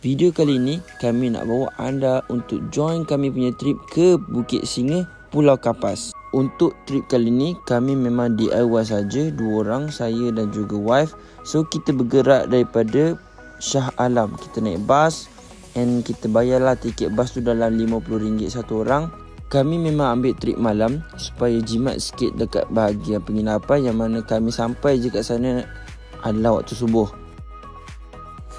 Video kali ini kami nak bawa anda untuk join kami punya trip ke Bukit Singa, Pulau Kapas. Untuk trip kali ini kami memang DIY saja, 2 orang, saya dan juga wife. So kita bergerak daripada Shah Alam. Kita naik bas and kita bayarlah tiket bas tu dalam RM50 satu orang. Kami memang ambil trip malam supaya jimat sikit dekat bahagian penginapan, yang mana kami sampai je kat sana adalah waktu subuh.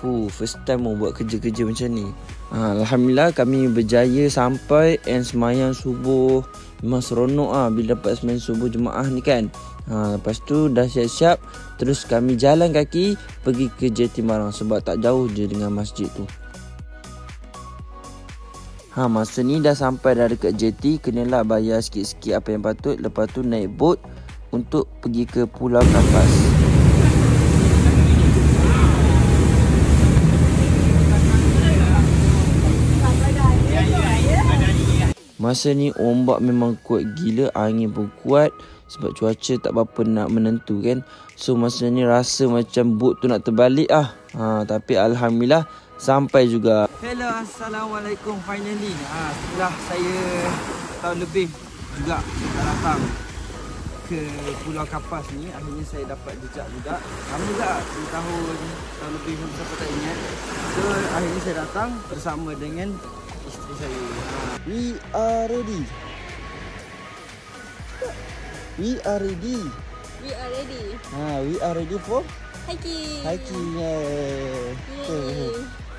First time mau buat kerja-kerja macam ni. Alhamdulillah kami berjaya sampai and semayang subuh. Memang seronok bila dapat semayang subuh jemaah ni kan. Lepas tu dah siap-siap, terus kami jalan kaki pergi ke Jetimarang sebab tak jauh je dengan masjid tu. Masa ni dah sampai dah dekat jeti, kenalah bayar sikit-sikit apa yang patut. Lepas tu naik bot untuk pergi ke Pulau Kapas. Masa ni ombak memang kuat gila, angin pun kuat sebab cuaca tak berapa nak menentu kan. So masa ni rasa macam bot tu nak terbalik tapi Alhamdulillah sampai juga. Hello, Assalamualaikum. Finally setelah saya tahun lebih juga tak datang ke Pulau Kapas ni, akhirnya saya dapat jejak juga. Lama juga, 2 tahun lebih, siapa tak ingat. So akhirnya saya datang bersama dengan isteri saya. We are ready. We are ready. We are ready. We are ready for hiking. Hiking.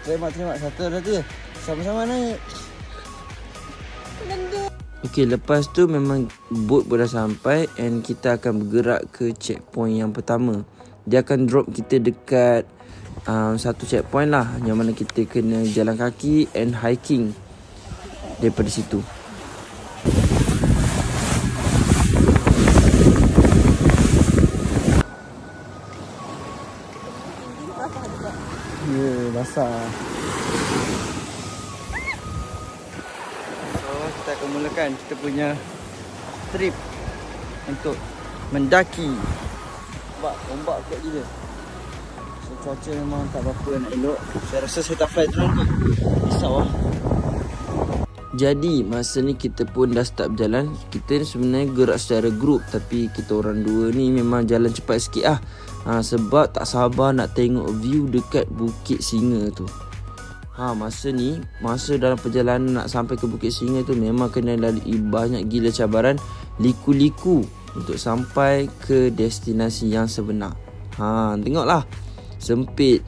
Terima satu. Sama-sama naik. Okey, lepas tu memang boat pun dah sampai and kita akan bergerak ke checkpoint yang pertama. Dia akan drop kita dekat satu checkpoint lah, yang mana kita kena jalan kaki and hiking daripada situ. Basah. So kita akan mulakan kita punya trip untuk mendaki. Sebab ombak kuat gila. So cuaca memang tak berapa nak elok. Saya rasa saya tak fly drone kot. Risau lah. Jadi masa ni kita pun dah start berjalan. Kita sebenarnya gerak secara grup, tapi kita orang 2 ni memang jalan cepat sikit lah. Sebab tak sabar nak tengok view dekat Bukit Singa tu. Masa dalam perjalanan nak sampai ke Bukit Singa tu memang kena lalui banyak gila cabaran, liku-liku untuk sampai ke destinasi yang sebenar. Tengoklah, sempit,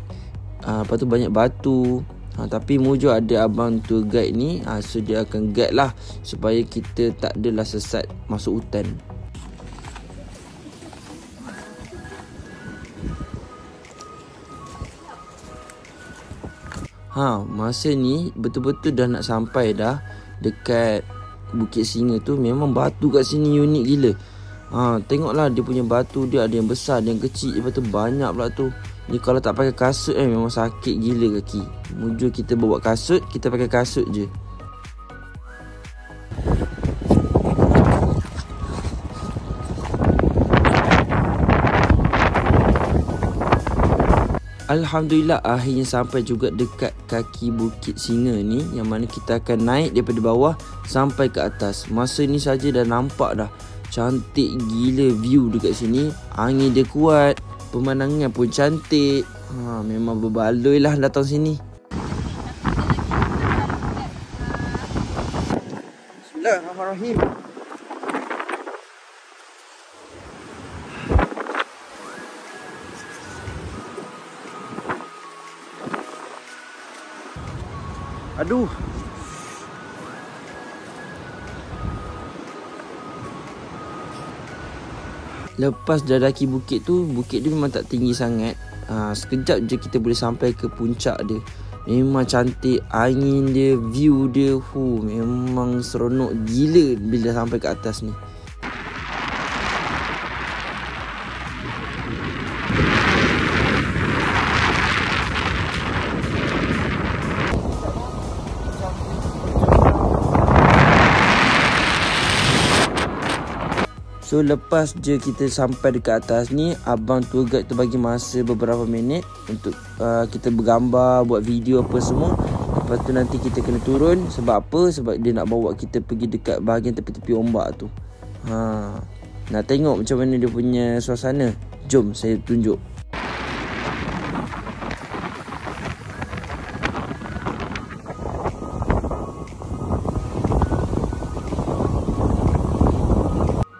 lepas tu banyak batu. Tapi mujur ada abang tour guide ni, so dia akan guide lah supaya kita tak adalah sesat masuk hutan. Masa ni betul-betul dah nak sampai dah dekat Bukit Singa tu. Memang batu kat sini unik gila. Tengoklah dia punya batu, dia ada yang besar, ada yang kecil, lepas tu banyak pula tu. Ni kalau tak pakai kasut memang sakit gila kaki. Mujur kita bawa kasut, kita pakai kasut je. Alhamdulillah akhirnya sampai juga dekat kaki Bukit Singa ni, yang mana kita akan naik daripada bawah sampai ke atas. Masa ni saja dah nampak dah cantik gila view dekat sini. Angin dia kuat, pemandangan pun cantik. Memang berbaloi lah datang sini. Bismillahirrahmanirrahim. Aduh. Lepas dah daki bukit tu, bukit dia memang tak tinggi sangat. Sekejap je kita boleh sampai ke puncak dia. Memang cantik, angin dia, view dia, memang seronok gila bila sampai ke atas ni. So lepas je kita sampai dekat atas ni, abang tour guide tu bagi masa beberapa minit untuk kita bergambar, buat video apa semua. Lepas tu nanti kita kena turun. Sebab apa? Sebab dia nak bawa kita pergi dekat bahagian tepi-tepi ombak tu. Nak tengok macam mana dia punya suasana? Jom saya tunjuk.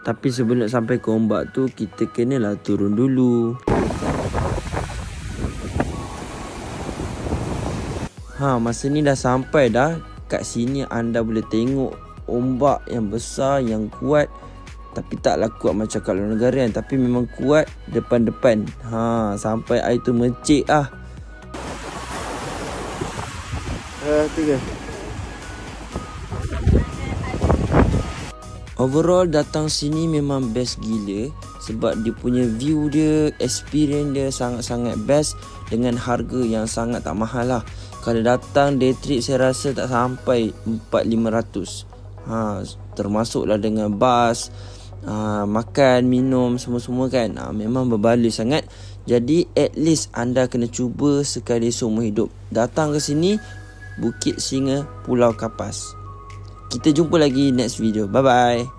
Tapi sebelum nak sampai ke ombak tu, kita kenalah turun dulu. Masa ni dah sampai dah. Kat sini anda boleh tengok ombak yang besar, yang kuat. Tapi taklah kuat macam kat luar negara kan. Tapi memang kuat depan-depan. Sampai air tu mencik lah. Tu ke? Overall datang sini memang best gila. Sebab dia punya view dia, experience dia sangat-sangat best. Dengan harga yang sangat tak mahal lah. Kalau datang day trip saya rasa tak sampai 400-500. Termasuklah dengan bas, makan, minum, semua-semua kan. Memang berbaloi sangat. Jadi at least anda kena cuba sekali seumur hidup. Datang ke sini, Bukit Singa, Pulau Kapas. Kita jumpa lagi next video. Bye-bye.